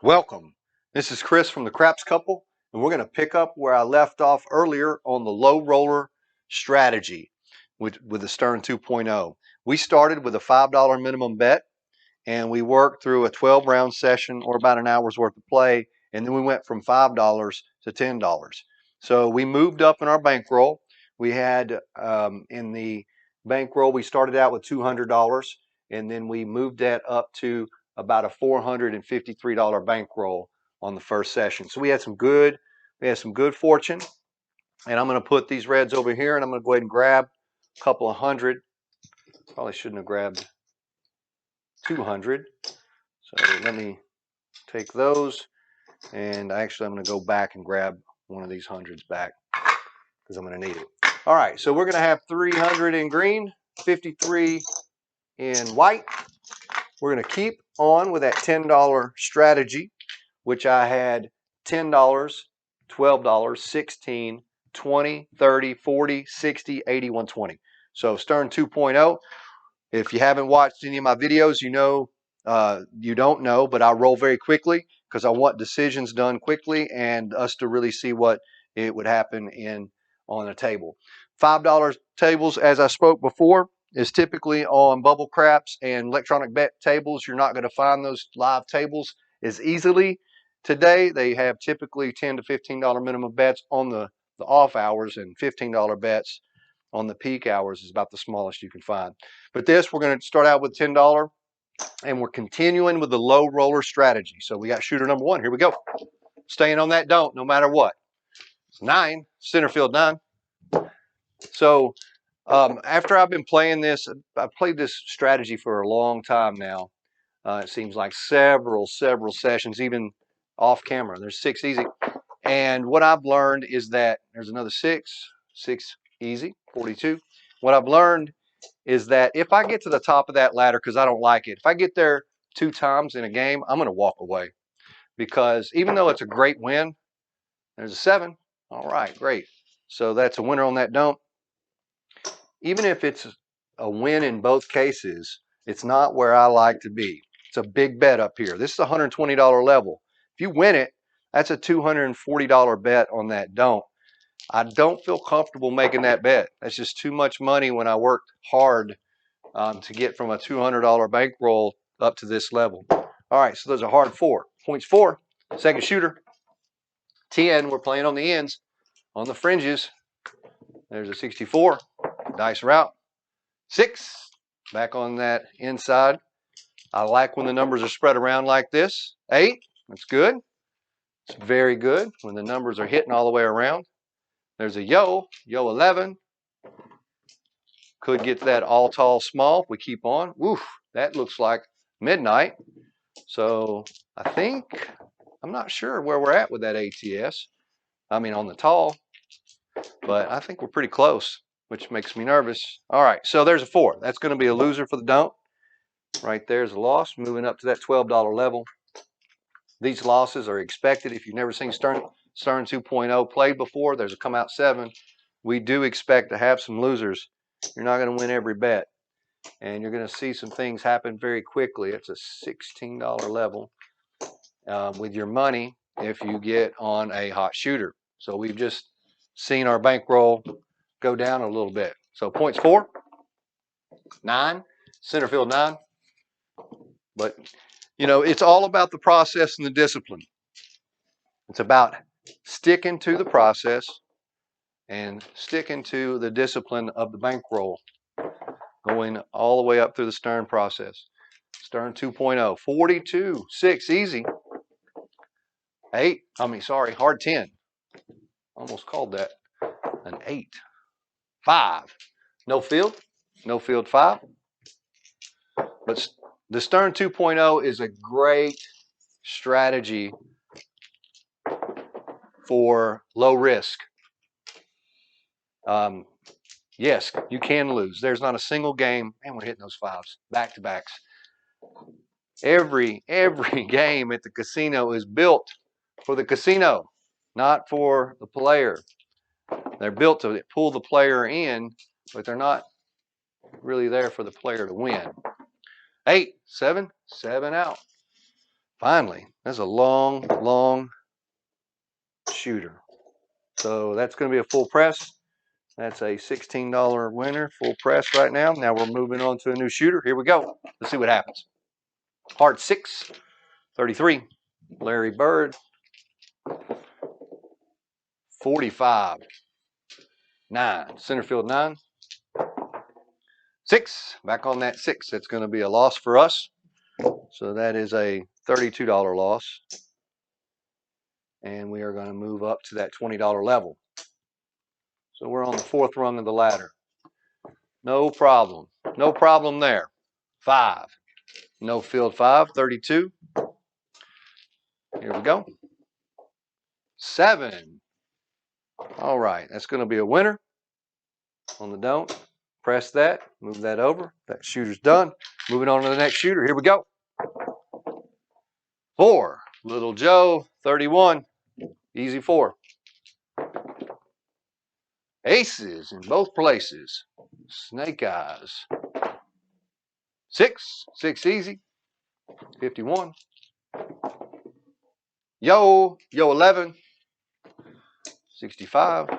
Welcome. This is Chris from the Craps Couple, and we're going to pick up where I left off earlier on the low roller strategy with the Stearn 2.0. We started with a $5 minimum bet, and we worked through a 12-round session or about an hour's worth of play, and then we went from $5 to $10. So we moved up in our bankroll. We had in the bankroll, we started out with $200, and then we moved that up to about a $453 bankroll on the first session. So we had some good fortune. And I'm going to put these reds over here, and I'm going to go ahead and grab a couple of hundred. Probably shouldn't have grabbed 200. So let me take those, and actually I'm going to go back and grab one of these hundreds back because I'm going to need it. All right, so we're going to have 300 in green, 53 in white. We're going to keep on with that $10 strategy, which I had $10, $12, $16, $20, $30, $40, $60, $80, $120. So Stearn 2.0. If you haven't watched any of my videos, you know, you don't know, but I roll very quickly because I want decisions done quickly and us to really see what it would happen on a table. $5 tables, as I spoke before, is typically on bubble craps and electronic bet tables. You're not going to find those live tables as easily today. They have typically $10 to $15 minimum bets on the off hours, and $15 bets on the peak hours is about the smallest you can find. But this, we're going to start out with $10, and we're continuing with the low roller strategy. So we got shooter number one. Here we go. Staying on that don't, no matter what. It's 9, center field 9. So after I've been playing this, I've played this strategy for a long time now. It seems like several sessions, even off camera. There's 6 easy. And what I've learned is that there's another 6 easy, 42. What I've learned is that if I get to the top of that ladder, because I don't like it, if I get there 2 times in a game, I'm going to walk away. Because even though it's a great win, there's a 7. All right, great. So that's a winner on that don't. Even if it's a win in both cases, it's not where I like to be. It's a big bet up here. This is a $120 level. If you win it, that's a $240 bet on that don't. I don't feel comfortable making that bet. That's just too much money when I worked hard to get from a $200 bankroll up to this level. All right, so there's a hard 4. Points 4, second shooter. 10, we're playing on the ends, on the fringes. There's a 64, dice route. 6, back on that inside. I like when the numbers are spread around like this. 8, that's good. It's very good when the numbers are hitting all the way around. There's a yo 11. Could get that all tall small if we keep on. Woof, that looks like midnight. So I think, I'm not sure where we're at with that ATS. I mean on the tall, but I think we're pretty close, which makes me nervous. All right, so there's a 4. That's going to be a loser for the don't. Right there's a loss, moving up to that $12 level. These losses are expected. If you've never seen Stearn 2.0 played before, there's a come out 7. We do expect to have some losers. You're not going to win every bet, and you're going to see some things happen very quickly. It's a $16 level with your money if you get on a hot shooter. So we've just seen our bankroll go down a little bit. So points 4, 9, center field 9. But, you know, it's all about the process and the discipline. It's about sticking to the process and sticking to the discipline of the bankroll, going all the way up through the Stearn process. Stearn 2.0, 42, 6, easy. 8, hard 10. Almost called that an 8. 5, no field 5. But the Stearn 2.0 is a great strategy for low risk. Yes, you can lose. There's not a single game, and we're hitting those 5s, back-to-backs. Every game at the casino is built for the casino, not for the player. They're built to pull the player in but they're not really there for the player to win. 8, 7, 7 out. Finally, that's a long shooter. So that's going to be a full press. That's a $16 winner, full press right now. Now we're moving on to a new shooter. Here we go. Let's see what happens. Hard 6, 33. Larry Bird, 45. 9. Center field 9. 6. Back on that 6. That's going to be a loss for us. So that is a $32 loss. And we are going to move up to that $20 level. So we're on the 4th rung of the ladder. No problem. No problem there. 5. No field 5. 32. Here we go. 7. All right. That's going to be a winner on the don't. Press that. Move that over. That shooter's done. Moving on to the next shooter. Here we go. 4. Little Joe. 31. Easy 4. Aces in both places. Snake eyes. 6. 6 easy. 51. Yo 11. 65.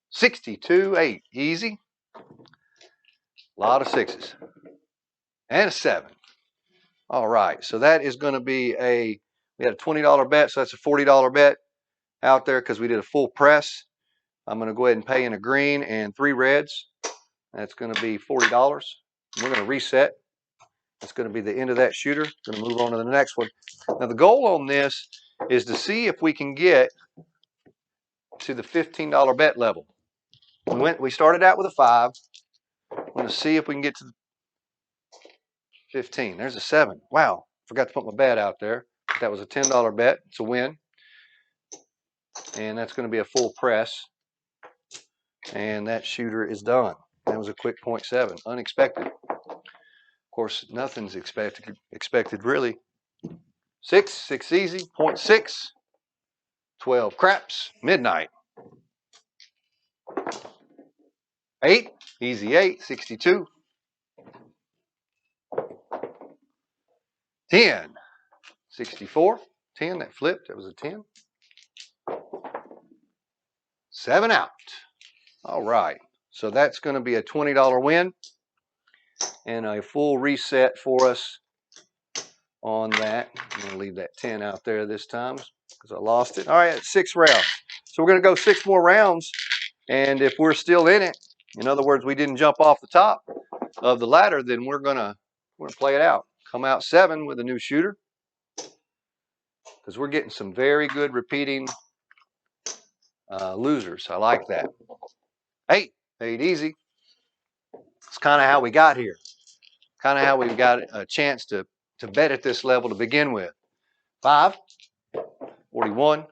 62. 8 easy. A lot of 6s. And a 7. All right. So that is going to be we had a $20 bet. So that's a $40 bet out there because we did a full press. I'm going to go ahead and pay in a green and 3 reds. That's going to be $40. We're going to reset. That's going to be the end of that shooter. Going to move on to the next one. Now the goal on this is to see if we can get to the $15 bet level. We started out with a 5. I'm going to see if we can get to 15. There's a 7. Wow, forgot to put my bet out there. That was a $10 bet. It's a win. And that's going to be a full press. And that shooter is done. That was a quick 0.7. Unexpected. Of course, nothing's expected really. 6 easy. 0.6. 12 craps. Midnight. 8. Easy 8. 62. 10. 64. 10. That flipped. That was a 10. 7 out. All right. So that's going to be a $20 win and a full reset for us on that. I'm going to leave that 10 out there this time because I lost it. All right, 6 rounds. So we're going to go 6 more rounds, and if we're still in it, in other words, we didn't jump off the top of the ladder, then we're going to play it out. Come out 7 with a new shooter because we're getting some very good repeating losers. I like that. 8 easy. It's kind of how we got here. Kind of how we got a chance to bet at this level to begin with. 5. 41.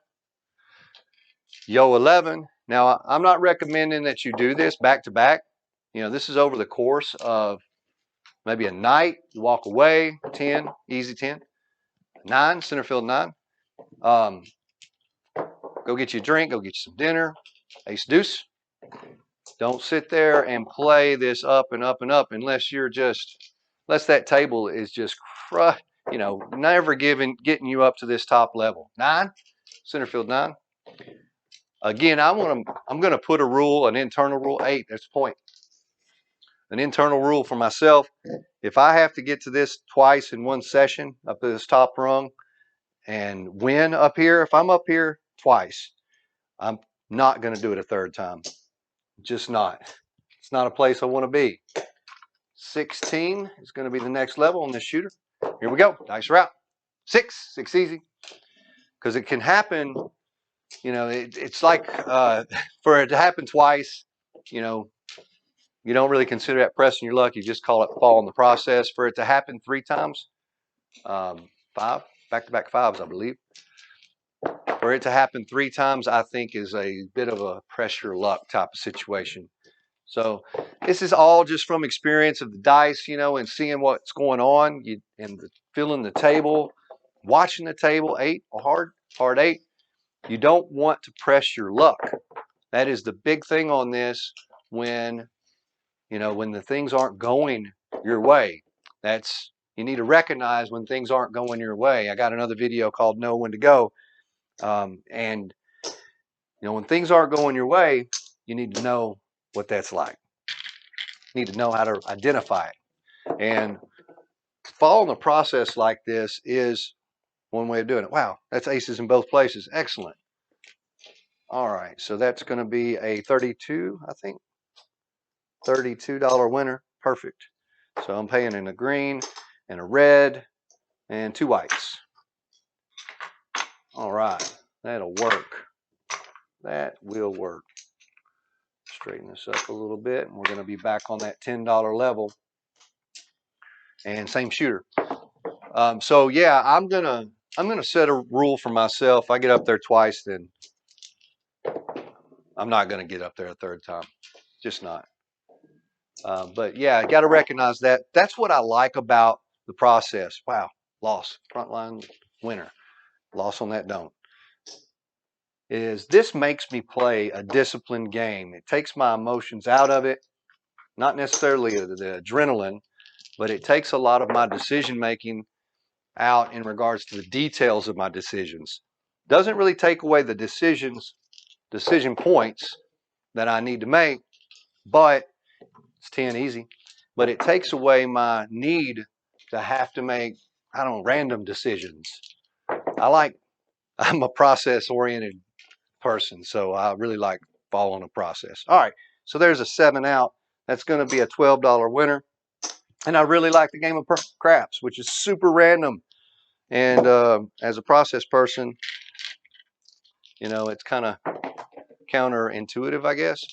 Yo 11. Now, I'm not recommending that you do this back to back. You know, this is over the course of maybe a night. You walk away. 10. Easy 10. 9. Center field 9. Go get you a drink. Go get you some dinner. Ace deuce. Don't sit there and play this up and up and up unless that table is just never getting you up to this top level. 9, center field 9. Again, I'm going to put a rule, an internal rule. 8, that's the point. An internal rule for myself. If I have to get to this twice in one session up to this top rung and win up here, if I'm up here twice, I'm not going to do it a third time. Just not. It's not a place I want to be. 16 is going to be the next level on this shooter. Here we go. Dice route. 6 easy. Because it can happen, it's like for it to happen twice, you don't really consider that pressing your luck. You just call it fall in the process. For it to happen 3 times, 5, back-to-back 5s, I believe. For it to happen 3 times, I think is a bit of a pressure luck type of situation. So this is all just from experience of the dice, and seeing what's going on, feeling the table, watching the table. 8, hard 8. You don't want to press your luck. That is the big thing on this. when, when the things aren't going your way. You need to recognize when things aren't going your way. I got another video called Know When to Go. And, when things aren't going your way, you need to know what that's like. You need to know how to identify it. And following a process like this is one way of doing it. Wow, that's aces in both places. Excellent. All right, so that's going to be a 32, I think. $32 winner. Perfect. So I'm paying in a green and a red and 2 whites. All right, that'll work. That will work. Straighten this up a little bit, and we're going to be back on that $10 level. And same shooter. So yeah, I'm gonna set a rule for myself. If I get up there twice, then I'm not gonna get up there a third time. Just not. But yeah, I got to recognize that. That's what I like about the process. Wow, loss, frontline winner, loss on that don't. Is this makes me play a disciplined game. It takes my emotions out of it, not necessarily the adrenaline, but it takes a lot of my decision making out in regards to the details of my decisions. Doesn't really take away the decision points that I need to make, but it's 10 easy. But it takes away my need to have to make, random decisions. I'm a process oriented person, so I really like following a process. All right, so there's a 7 out. That's going to be a $12 winner. And I really like the game of craps, which is super random. And as a process person, it's kind of counterintuitive, I guess.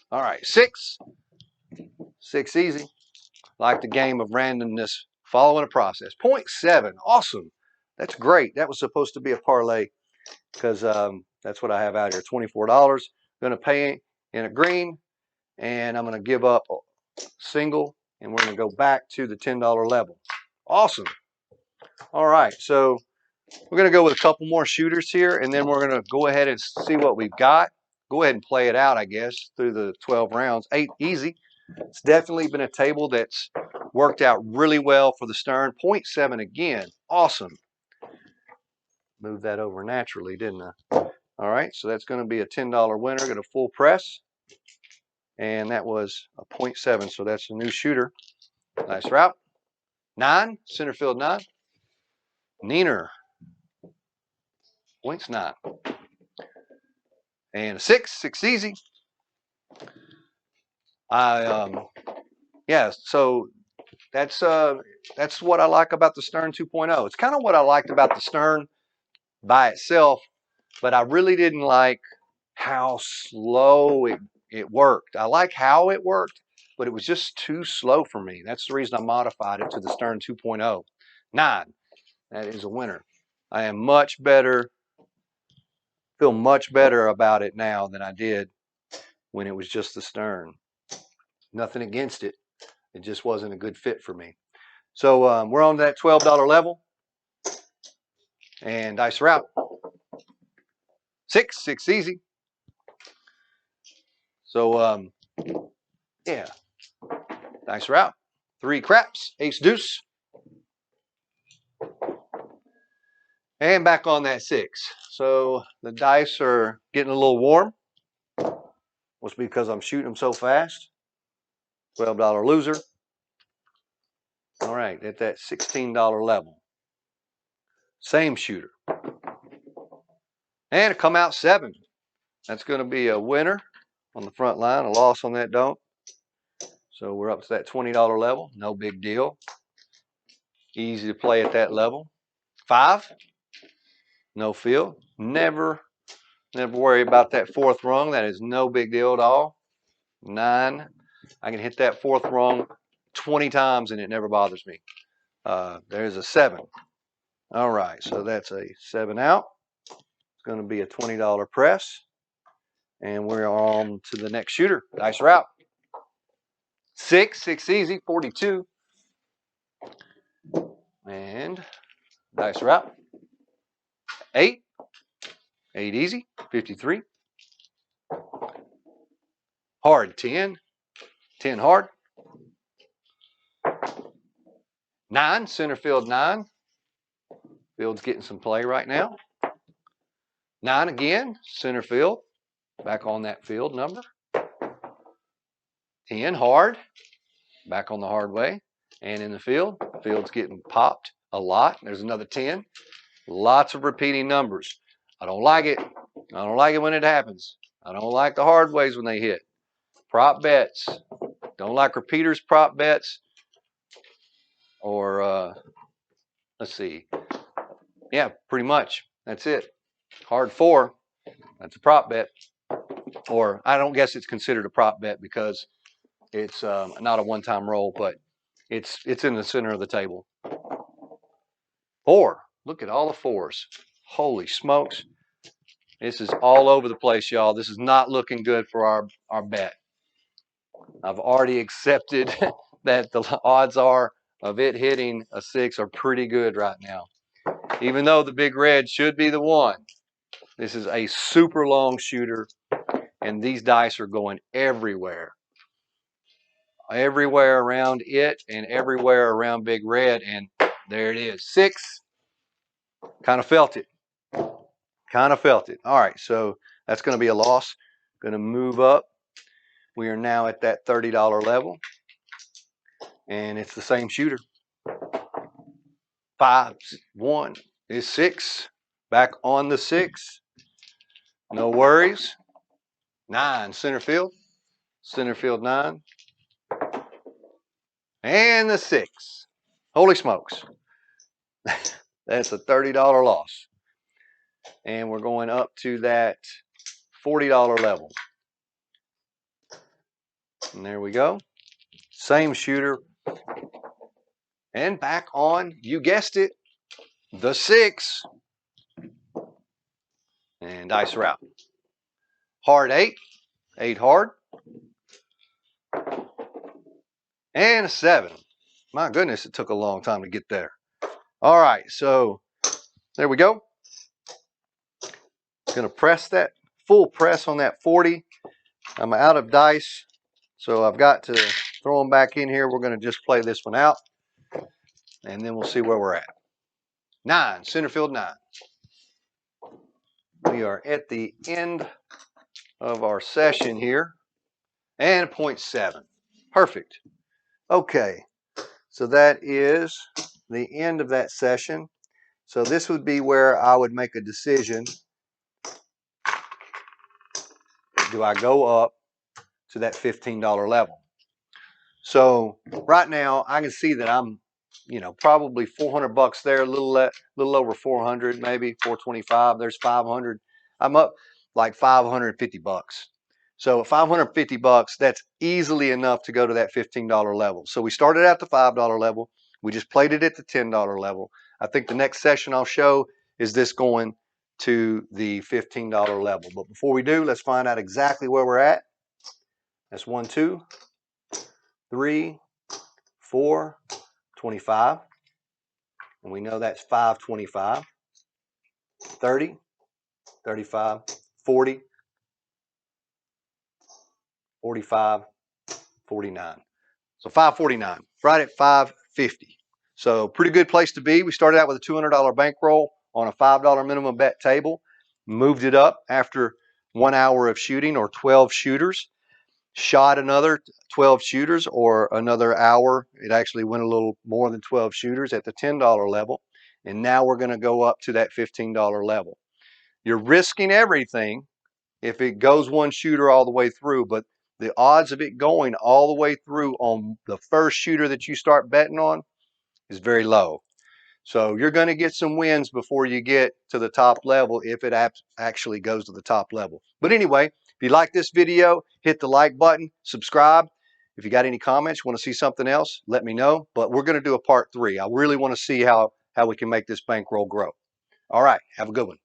All right, 6 easy. Like the game of randomness, following a process. 0.7, awesome. That's great. That was supposed to be a parlay because that's what I have out here, $24. Going to pay in a green, and I'm going to give up a single, and we're going to go back to the $10 level. Awesome. All right, so we're going to go with a couple more shooters here, and then we're going to go ahead and see what we've got. Go ahead and play it out, I guess, through the 12 rounds. 8 easy. It's definitely been a table that's worked out really well for the Stearn. 0.7 again. Awesome. Moved that over naturally, didn't I? All right, so that's going to be a $10 winner. Got a full press. And that was a 0.7, so that's a new shooter. Nice route. 9, center field 9. Neener. Points 9. And a 6 easy. Yeah, so that's what I like about the Stearn 2.0. It's kind of what I liked about the Stearn by itself, but I really didn't like how slow it worked. I like how it worked, but it was just too slow for me. That's the reason I modified it to the Stearn 2.0. 9, that is a winner. I am much better, feel much better about it now than I did when it was just the Stearn. Nothing against it. It just wasn't a good fit for me. So we're on that $12 level. And dice route. 6 easy. So yeah, dice route. 3 craps, ace deuce. And back on that 6. So the dice are getting a little warm. Must be because I'm shooting them so fast. $12 loser. All right, at that $16 level. Same shooter. And it come out 7. That's going to be a winner on the front line, a loss on that don't. So we're up to that $20 level. No big deal. Easy to play at that level. 5. No field. Never worry about that 4th rung. That is no big deal at all. 9. I can hit that 4th rung 20 times and it never bothers me. There's a 7. All right, so that's a 7 out. It's going to be a $20 press. And we're on to the next shooter. Dice route. 6 easy, 42. And dice route. 8 easy, 53. Hard, 10. 10 hard. 9, center field 9. Field's getting some play right now. 9 again, center field. Back on that field number. 10 hard. Back on the hard way. And in the field, field's getting popped a lot. There's another 10. Lots of repeating numbers. I don't like it. I don't like it when it happens. I don't like the hard ways when they hit. Prop bets. Don't like repeaters, prop bets. Or, let's see. Yeah, pretty much. That's it. Hard 4. That's a prop bet. Or I don't guess it's considered a prop bet because it's not a one-time roll, but it's in the center of the table. 4. Look at all the 4s. Holy smokes. This is all over the place, y'all. This is not looking good for our bet. I've already accepted that the odds are of it hitting a 6 are pretty good right now. Even though the big red should be the one. This is a super long shooter, and these dice are going everywhere. Everywhere around it and everywhere around big red, and there it is. 6. Kind of felt it. Kind of felt it. All right, so that's going to be a loss. Going to move up. We are now at that $30 level, and it's the same shooter. 5, 1 is 6. Back on the 6. No worries. 9, center field. Center field 9. And the 6. Holy smokes. That's a $30 loss. And we're going up to that $40 level. And there we go. Same shooter. And back on, you guessed it, the 6. And dice are out. Hard 8. 8 hard. And a 7. My goodness, it took a long time to get there. All right, so there we go. Going to press that, full press on that 40. I'm out of dice, so I've got to throw them back in here. We're going to just play this one out, and then we'll see where we're at. 9, center field 9. We are at the end of our session here, and 0.7. Perfect. Okay, so that is the end of that session. So this would be where I would make a decision. Do I go up to that $15 level? So right now I can see that I'm, probably 400 bucks there, a little over 400, maybe 425. There's 500. I'm up like 550 bucks. So at 550 bucks, that's easily enough to go to that $15 level. So we started at the $5 level. We just played it at the $10 level. I think the next session I'll show is this going to the $15 level. But before we do, let's find out exactly where we're at. That's 1, 2, 3, 4, 25. And we know that's 525, 30, 35, 40, 45, 49. So 549, right at 550. So pretty good place to be. We started out with a $200 bankroll on a $5 minimum bet table, moved it up after 1 hour of shooting, or 12 shooters, shot another 12 shooters, or another hour. It actually went a little more than 12 shooters at the $10 level. And now we're going to go up to that $15 level. You're risking everything if it goes one shooter all the way through, but the odds of it going all the way through on the first shooter that you start betting on is very low. So you're going to get some wins before you get to the top level, if it actually goes to the top level. But anyway, if you like this video, hit the like button, subscribe. If you got any comments, want to see something else, let me know. But we're going to do a part 3. I really want to see how we can make this bankroll grow. All right, have a good one.